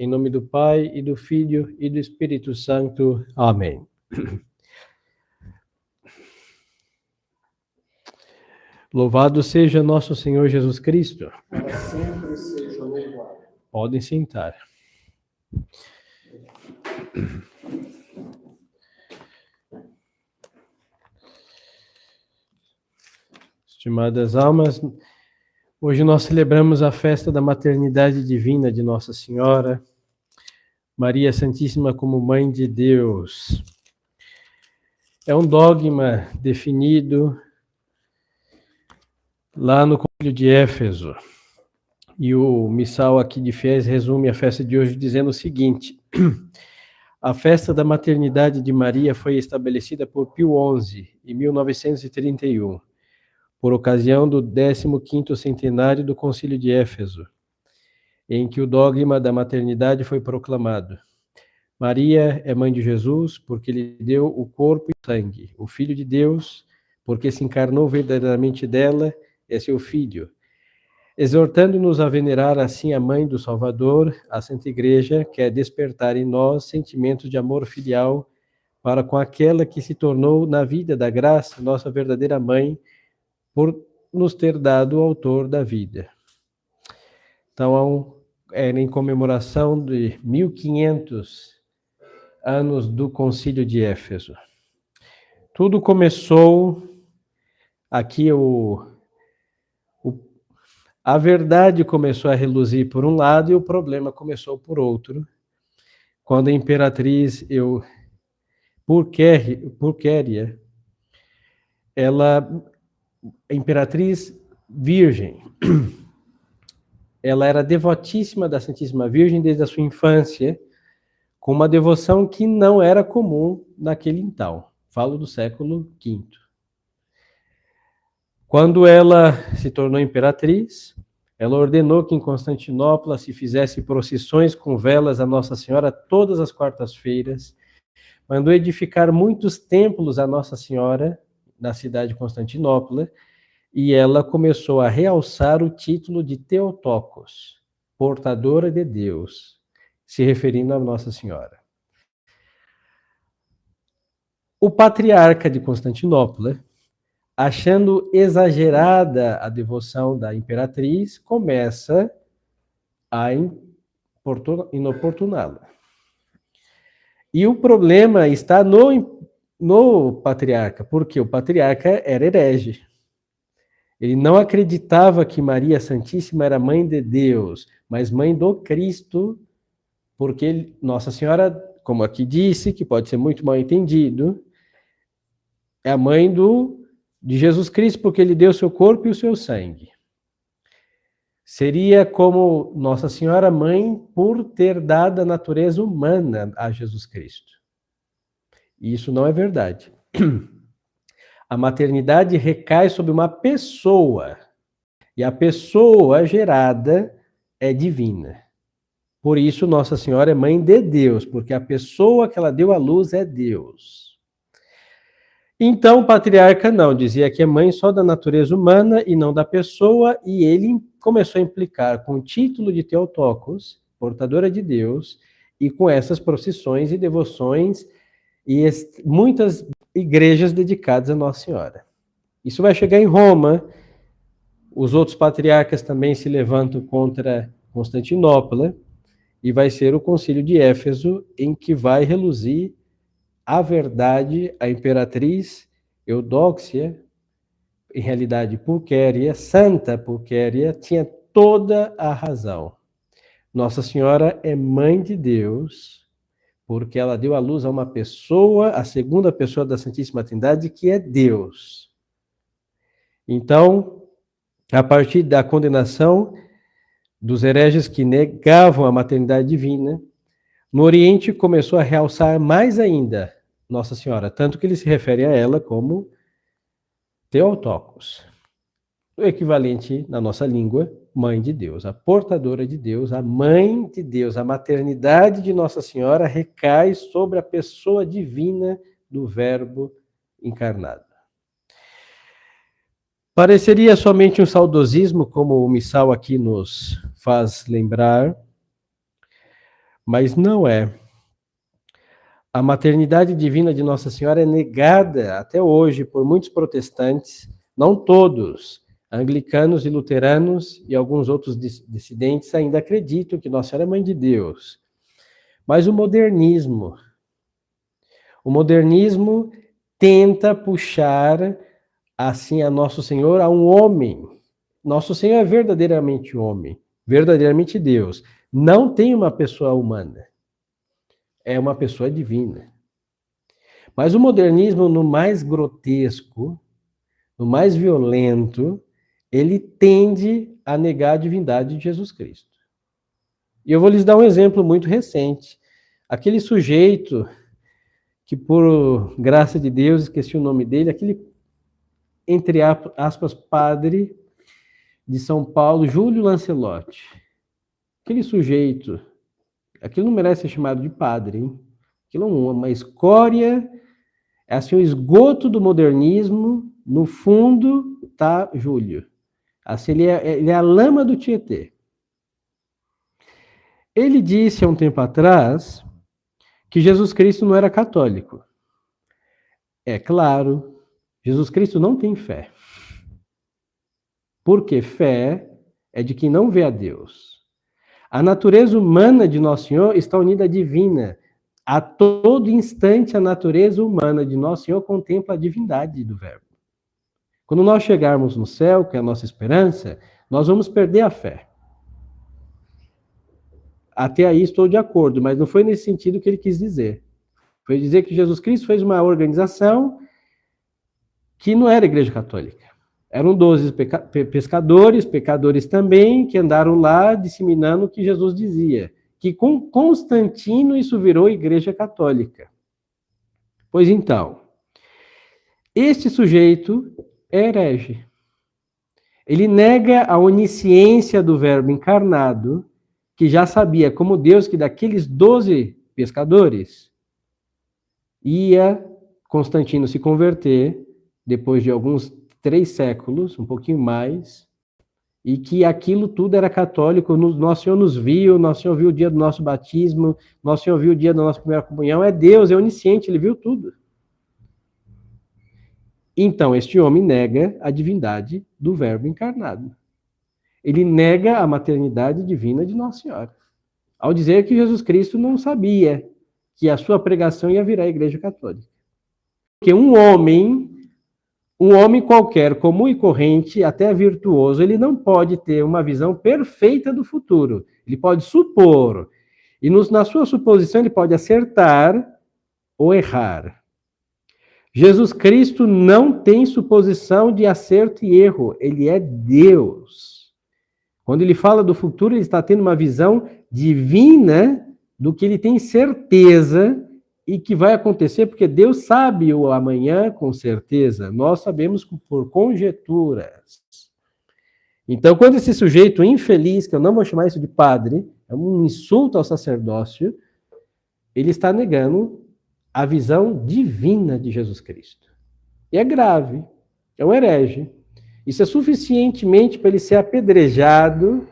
Em nome do Pai, e do Filho, e do Espírito Santo. Amém. Louvado seja nosso Senhor Jesus Cristo. Para sempre seja louvado. Podem sentar. Estimadas almas, hoje nós celebramos a festa da maternidade divina de Nossa Senhora, Maria Santíssima como Mãe de Deus. É um dogma definido lá no Concílio de Éfeso. E o missal aqui de Fiéis resume a festa de hoje dizendo o seguinte: a festa da maternidade de Maria foi estabelecida por Pio XI, em 1931, por ocasião do 15º centenário do Concílio de Éfeso, em que o dogma da maternidade foi proclamado. Maria é mãe de Jesus porque lhe deu o corpo e o sangue. O Filho de Deus, porque se encarnou verdadeiramente dela, é seu Filho. Exortando-nos a venerar assim a Mãe do Salvador, a Santa Igreja quer despertar em nós sentimentos de amor filial para com aquela que se tornou na vida da graça nossa verdadeira Mãe, por nos ter dado o autor da vida. Então, era em comemoração de 1500 anos do Concílio de Éfeso. Tudo começou aqui, a verdade começou a reluzir por um lado e o problema começou por outro, quando a imperatriz Pulquéria, a imperatriz virgem, ela era devotíssima da Santíssima Virgem desde a sua infância, com uma devoção que não era comum naquele então. Falo do século V. Quando ela se tornou imperatriz, ela ordenou que em Constantinopla se fizesse procissões com velas a Nossa Senhora todas as quartas-feiras, mandou edificar muitos templos a Nossa Senhora na cidade de Constantinopla, e ela começou a realçar o título de Theotokos, portadora de Deus, se referindo a Nossa Senhora. O patriarca de Constantinopla, achando exagerada a devoção da imperatriz, começa a inoportuná-la. E o problema está no patriarca, porque o patriarca era herege. Ele não acreditava que Maria Santíssima era mãe de Deus, mas mãe do Cristo, porque Nossa Senhora, como aqui disse, que pode ser muito mal entendido, é a mãe de Jesus Cristo, porque ele deu seu corpo e o seu sangue. Seria como Nossa Senhora mãe por ter dado a natureza humana a Jesus Cristo. E isso não é verdade. A maternidade recai sobre uma pessoa, e a pessoa gerada é divina. Por isso, Nossa Senhora é mãe de Deus, porque a pessoa que ela deu à luz é Deus. Então, o patriarca não, dizia que é mãe só da natureza humana e não da pessoa, e ele começou a implicar com o título de Theotokos, portadora de Deus, e com essas procissões e devoções, e muitas igrejas dedicadas a Nossa Senhora. Isso vai chegar em Roma, os outros patriarcas também se levantam contra Constantinopla, e vai ser o Concílio de Éfeso em que vai reluzir a verdade. A imperatriz Eudóxia, em realidade Pulquéria, Santa Pulquéria, tinha toda a razão. Nossa Senhora é mãe de Deus, porque ela deu à luz a uma pessoa, a segunda pessoa da Santíssima Trindade, que é Deus. Então, a partir da condenação dos hereges que negavam a maternidade divina, no Oriente começou a realçar mais ainda Nossa Senhora, tanto que ele se refere a ela como Theotokos, o equivalente na nossa língua, mãe de Deus, a portadora de Deus, a mãe de Deus. A maternidade de Nossa Senhora recai sobre a pessoa divina do Verbo encarnado. Pareceria somente um saudosismo, como o missal aqui nos faz lembrar, Mas não é. A maternidade divina de Nossa Senhora é negada até hoje por muitos protestantes, não todos. Anglicanos e luteranos e alguns outros dissidentes ainda acreditam que Nossa Senhora é mãe de Deus. Mas o modernismo tenta puxar assim a Nosso Senhor a um homem. Nosso Senhor é verdadeiramente homem, verdadeiramente Deus. Não tem uma pessoa humana. É uma pessoa divina. Mas o modernismo, no mais grotesco, no mais violento, ele tende a negar a divindade de Jesus Cristo. E eu vou lhes dar um exemplo muito recente. Aquele sujeito que, por graça de Deus, esqueci o nome dele, aquele, entre aspas, padre de São Paulo, Júlio Lancelotti. Aquele sujeito, aquilo não merece ser chamado de padre, hein? Aquilo é uma escória, é assim, o esgoto do modernismo, no fundo está Júlio. Assim, ele é a lama do Tietê. Ele disse há um tempo atrás que Jesus Cristo não era católico. É claro, Jesus Cristo não tem fé. Porque fé é de quem não vê a Deus. A natureza humana de Nosso Senhor está unida à divina. A todo instante, a natureza humana de Nosso Senhor contempla a divindade do Verbo. Quando nós chegarmos no céu, que é a nossa esperança, nós vamos perder a fé. Até aí estou de acordo, mas não foi nesse sentido que ele quis dizer. Foi dizer que Jesus Cristo fez uma organização que não era a Igreja Católica. Eram 12 pescadores, pecadores também, que andaram lá disseminando o que Jesus dizia. Que com Constantino isso virou Igreja Católica. Pois então, este sujeito é herege. Ele nega a onisciência do Verbo encarnado, que já sabia como Deus que daqueles 12 pescadores ia Constantino se converter depois de alguns 3 séculos, um pouquinho mais, e que aquilo tudo era católico. Nosso Senhor nos viu, Nosso Senhor viu o dia do nosso batismo, Nosso Senhor viu o dia da nossa primeira comunhão. É Deus, é onisciente, ele viu tudo. Então, este homem nega a divindade do Verbo encarnado. Ele nega a maternidade divina de Nossa Senhora, ao dizer que Jesus Cristo não sabia que a sua pregação ia virar a Igreja Católica. Porque um homem qualquer, comum e corrente, até virtuoso, ele não pode ter uma visão perfeita do futuro. Ele pode supor, e na sua suposição ele pode acertar ou errar. Jesus Cristo não tem suposição de acerto e erro, ele é Deus. Quando ele fala do futuro, ele está tendo uma visão divina do que ele tem certeza e que vai acontecer, porque Deus sabe o amanhã com certeza, nós sabemos por conjecturas. Então, quando esse sujeito infeliz, que eu não vou chamar isso de padre, é um insulto ao sacerdócio, ele está negando a visão divina de Jesus Cristo. E é grave, é um herege. Isso é suficientemente para ele ser apedrejado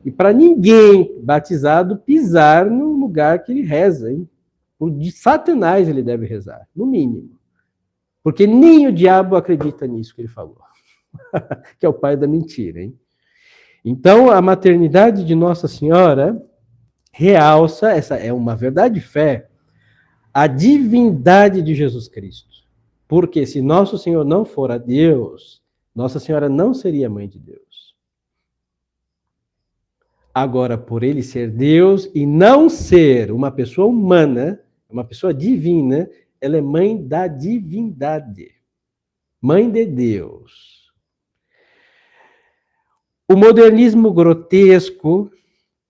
e para ninguém batizado pisar no lugar que ele reza, hein? De Satanás ele deve rezar, no mínimo. Porque nem o diabo acredita nisso que ele falou. Que é o pai da mentira, hein? Então, a maternidade de Nossa Senhora realça, essa é uma verdade de fé, a divindade de Jesus Cristo. Porque se Nosso Senhor não fora Deus, Nossa Senhora não seria mãe de Deus. Agora, por ele ser Deus e não ser uma pessoa humana, uma pessoa divina, ela é mãe da divindade. Mãe de Deus. O modernismo grotesco,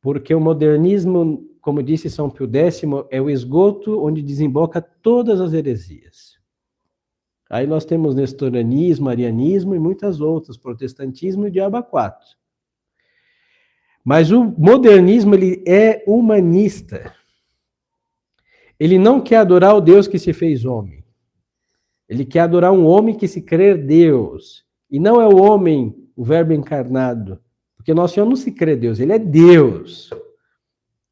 porque o modernismo, como disse São Pio X, é o esgoto onde desemboca todas as heresias. Aí nós temos nestorianismo, arianismo e muitas outras, protestantismo e diabo a quatro. Mas o modernismo, ele é humanista. Ele não quer adorar o Deus que se fez homem. Ele quer adorar um homem que se crê Deus. E não é o homem, o Verbo encarnado. Porque Nosso Senhor não se crê Deus, ele é Deus.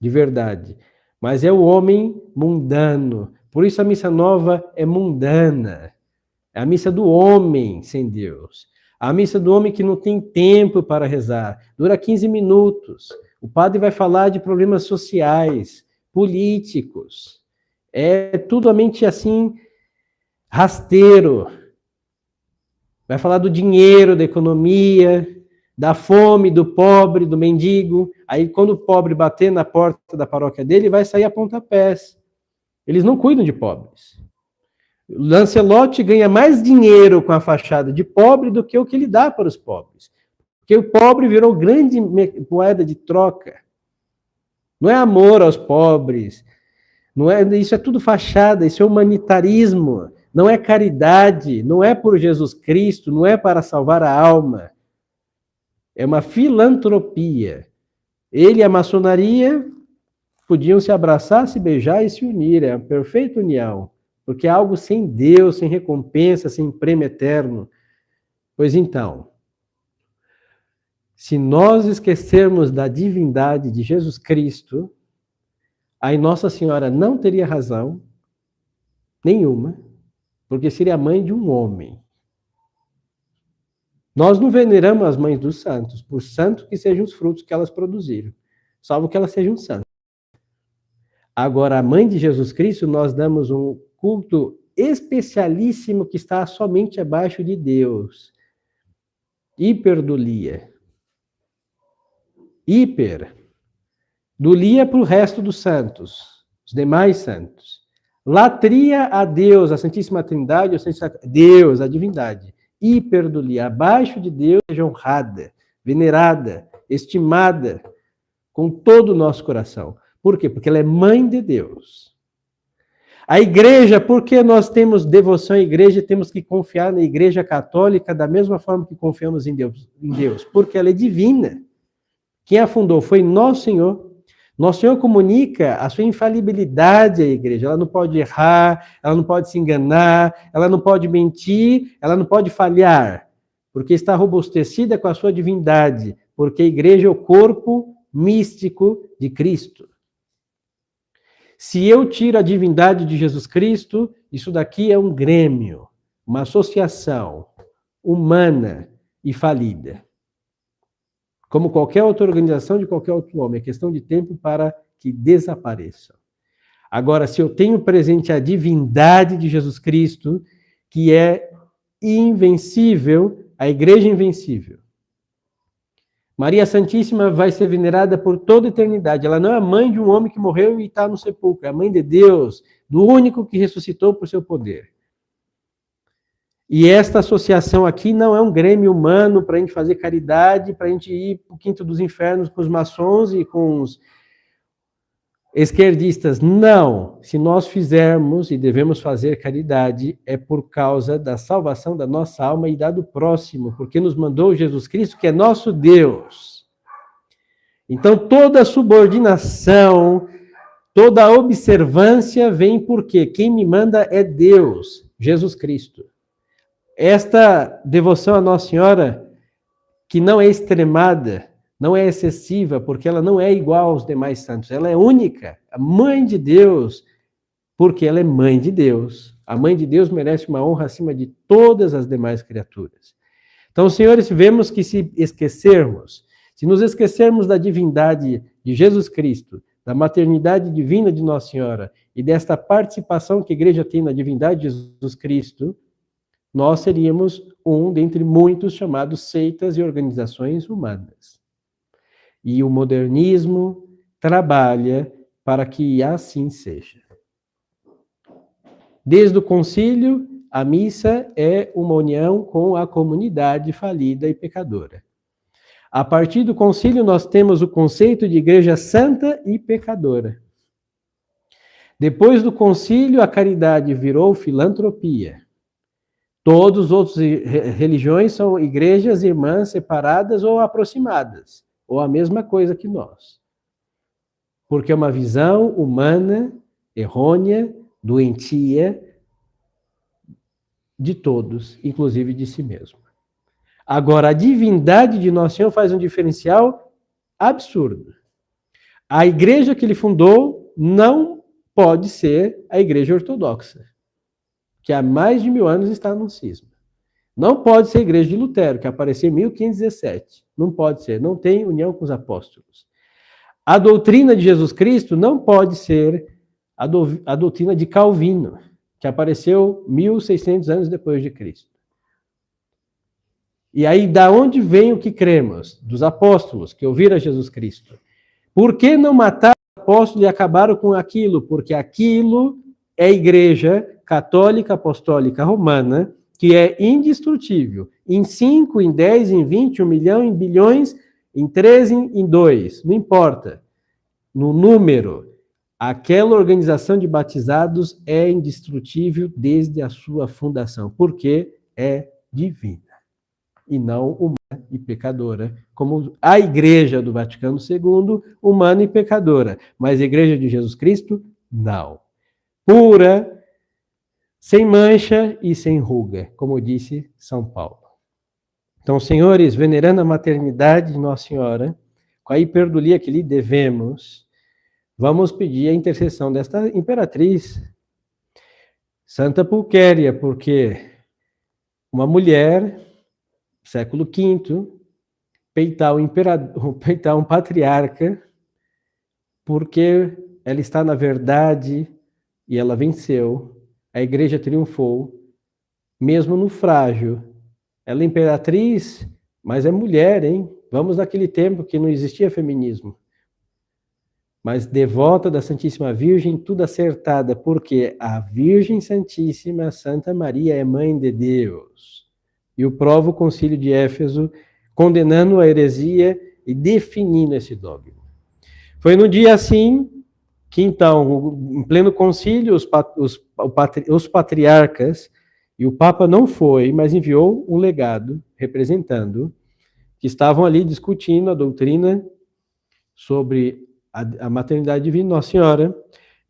de verdade. Mas é o homem mundano. Por isso a missa nova é mundana. É a missa do homem sem Deus. A missa do homem que não tem tempo para rezar. Dura 15 minutos. O padre vai falar de problemas sociais, políticos. É tudo a mente assim, rasteiro. Vai falar do dinheiro, da economia, da fome, do pobre, do mendigo. Aí, quando o pobre bater na porta da paróquia dele, vai sair a pontapés. Eles não cuidam de pobres. Lancelotti ganha mais dinheiro com a fachada de pobre do que o que ele dá para os pobres. Porque o pobre virou grande moeda de troca. Não é amor aos pobres. Não é, isso é tudo fachada, isso é humanitarismo. Não é caridade, não é por Jesus Cristo, não é para salvar a alma. É uma filantropia. Ele e a maçonaria podiam se abraçar, se beijar e se unir. É a perfeita união. Porque é algo sem Deus, sem recompensa, sem prêmio eterno. Pois então, se nós esquecermos da divindade de Jesus Cristo, aí Nossa Senhora não teria razão nenhuma, porque seria a mãe de um homem. Nós não veneramos as mães dos santos, por santo que sejam os frutos que elas produziram, salvo que elas sejam santas. Agora, a mãe de Jesus Cristo, nós damos um culto especialíssimo que está somente abaixo de Deus. Hiperdulia. Hiper. Dulia para o resto dos santos, os demais santos. Latria a Deus, a Santíssima Trindade, Deus, a divindade. Hiperdulia, abaixo de Deus, seja honrada, venerada, estimada, com todo o nosso coração. Por quê? Porque ela é mãe de Deus. A igreja, porque nós temos devoção à igreja, temos que confiar na igreja católica da mesma forma que confiamos em Deus, porque ela é divina. Quem a fundou foi Nosso Senhor. Nosso Senhor comunica a sua infalibilidade à igreja. Ela não pode errar, ela não pode se enganar, ela não pode mentir, ela não pode falhar, porque está robustecida com a sua divindade, porque a igreja é o corpo místico de Cristo. Se eu tiro a divindade de Jesus Cristo, isso daqui é um grêmio, uma associação humana e falida. Como qualquer outra organização de qualquer outro homem, é questão de tempo para que desapareça. Agora, se eu tenho presente a divindade de Jesus Cristo, que é invencível, a igreja é invencível. Maria Santíssima vai ser venerada por toda a eternidade. Ela não é a mãe de um homem que morreu e está no sepulcro. É a mãe de Deus, do único que ressuscitou por seu poder. E esta associação aqui não é um grêmio humano para a gente fazer caridade, para a gente ir para o quinto dos infernos com os maçons e com os esquerdistas. Não. Se nós fizermos e devemos fazer caridade, é por causa da salvação da nossa alma e da do próximo, porque nos mandou Jesus Cristo, que é nosso Deus. Então, toda subordinação, toda observância vem porque quem me manda é Deus, Jesus Cristo. Esta devoção à Nossa Senhora, que não é extremada, não é excessiva, porque ela não é igual aos demais santos, ela é única, a mãe de Deus, porque ela é mãe de Deus. A mãe de Deus merece uma honra acima de todas as demais criaturas. Então, senhores, vemos que se esquecermos, se nos esquecermos da divindade de Jesus Cristo, da maternidade divina de Nossa Senhora e desta participação que a igreja tem na divindade de Jesus Cristo, nós seríamos um dentre muitos chamados seitas e organizações humanas. E o modernismo trabalha para que assim seja. Desde o concílio, a missa é uma união com a comunidade falida e pecadora. A partir do concílio, nós temos o conceito de igreja santa e pecadora. Depois do concílio, a caridade virou filantropia. Todas as outras religiões são igrejas irmãs separadas ou aproximadas, ou a mesma coisa que nós. Porque é uma visão humana, errônea, doentia, de todos, inclusive de si mesmo. Agora, a divindade de Nosso Senhor faz um diferencial absurdo. A igreja que ele fundou não pode ser a igreja ortodoxa, que há mais de 1000 anos está no cisma. Não pode ser a igreja de Lutero, que apareceu em 1517. Não pode ser, não tem união com os apóstolos. A doutrina de Jesus Cristo não pode ser a doutrina de Calvino, que apareceu 1600 anos depois de Cristo. E aí, da onde vem o que cremos? Dos apóstolos, que ouviram a Jesus Cristo. Por que não matar os apóstolos e acabaram com aquilo? Porque aquilo é a igreja católica apostólica romana, que é indestrutível. Em 5, em 10, em 20, 1 milhão, em bilhões, em 13, em 2. Não importa. No número, aquela organização de batizados é indestrutível desde a sua fundação, porque é divina e não humana e pecadora, como a Igreja do Vaticano II, humana e pecadora, mas a Igreja de Jesus Cristo, não. Pura, sem mancha e sem ruga, como disse São Paulo. Então, senhores, venerando a maternidade de Nossa Senhora, com a hiperdulia que lhe devemos, vamos pedir a intercessão desta imperatriz, Santa Pulquéria, porque uma mulher, século V, peitar um patriarca, porque ela está na verdade e ela venceu, a igreja triunfou, mesmo no frágil. Ela é imperatriz, mas é mulher, hein? Vamos naquele tempo que não existia feminismo. Mas devota da Santíssima Virgem, tudo acertada, porque a Virgem Santíssima, Santa Maria, é Mãe de Deus. E o prova o Concílio de Éfeso, condenando a heresia e definindo esse dogma. Foi no dia assim que, então, em pleno concílio, os patriarcas, e o Papa não foi, mas enviou um legado representando, que estavam ali discutindo a doutrina sobre a maternidade divina Nossa Senhora,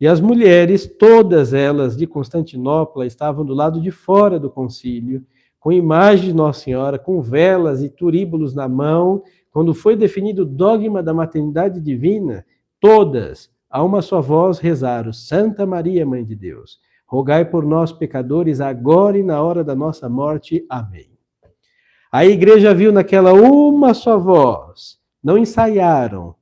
e as mulheres, todas elas de Constantinopla, estavam do lado de fora do concílio, com imagem de Nossa Senhora, com velas e turíbulos na mão. Quando foi definido o dogma da maternidade divina, todas, a uma só voz, rezaram: Santa Maria, Mãe de Deus, rogai por nós, pecadores, agora e na hora da nossa morte. Amém. A igreja viu naquela uma só voz, não ensaiaram,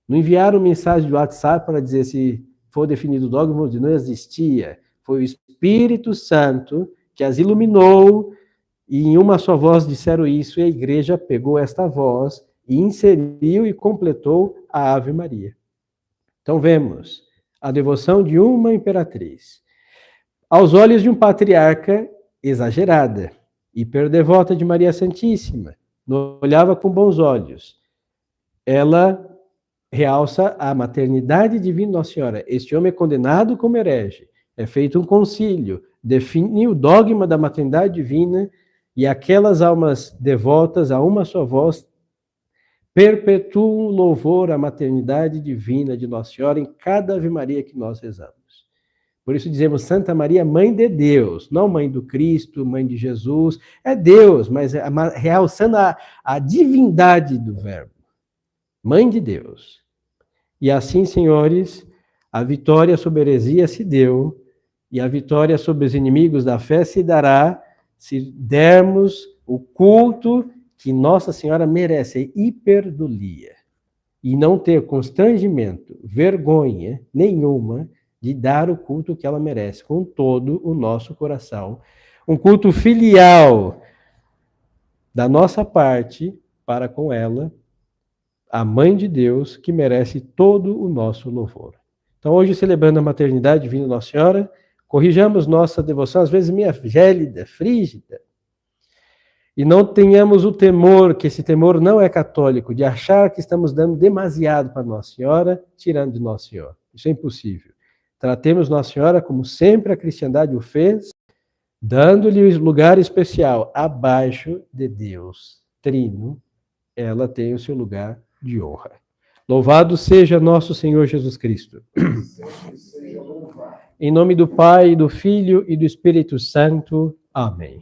não enviaram mensagem de WhatsApp para dizer se for definido o dogma, não existia. Foi o Espírito Santo que as iluminou e em uma só voz disseram isso, e a igreja pegou esta voz e inseriu e completou a Ave Maria. Então vemos a devoção de uma imperatriz. Aos olhos de um patriarca, exagerada, hiperdevota de Maria Santíssima, não olhava com bons olhos. Ela realça a maternidade divina Nossa Senhora. Este homem é condenado como herege. É feito um concílio, define o dogma da maternidade divina, e aquelas almas devotas a uma só voz perpetuam o louvor à maternidade divina de Nossa Senhora em cada Ave Maria que nós rezamos. Por isso dizemos Santa Maria, Mãe de Deus, não Mãe do Cristo, Mãe de Jesus. É Deus, mas realçando a divindade do Verbo. Mãe de Deus. E assim, senhores, a vitória sobre a heresia se deu, e a vitória sobre os inimigos da fé se dará se dermos o culto que Nossa Senhora merece, hiperdulia, e não ter constrangimento, vergonha nenhuma de dar o culto que ela merece, com todo o nosso coração. Um culto filial da nossa parte para com ela, a Mãe de Deus, que merece todo o nosso louvor. Então, hoje, celebrando a maternidade divina Nossa Senhora, corrijamos nossa devoção, às vezes meio gélida, frígida, e não tenhamos o temor, que esse temor não é católico, de achar que estamos dando demasiado para Nossa Senhora, tirando de Nossa Senhora. Isso é impossível. Tratemos Nossa Senhora como sempre a cristandade o fez, dando-lhe lugar especial, abaixo de Deus Trino, ela tem o seu lugar de honra. Louvado seja nosso Senhor Jesus Cristo. Em nome do Pai, do Filho e do Espírito Santo. Amém.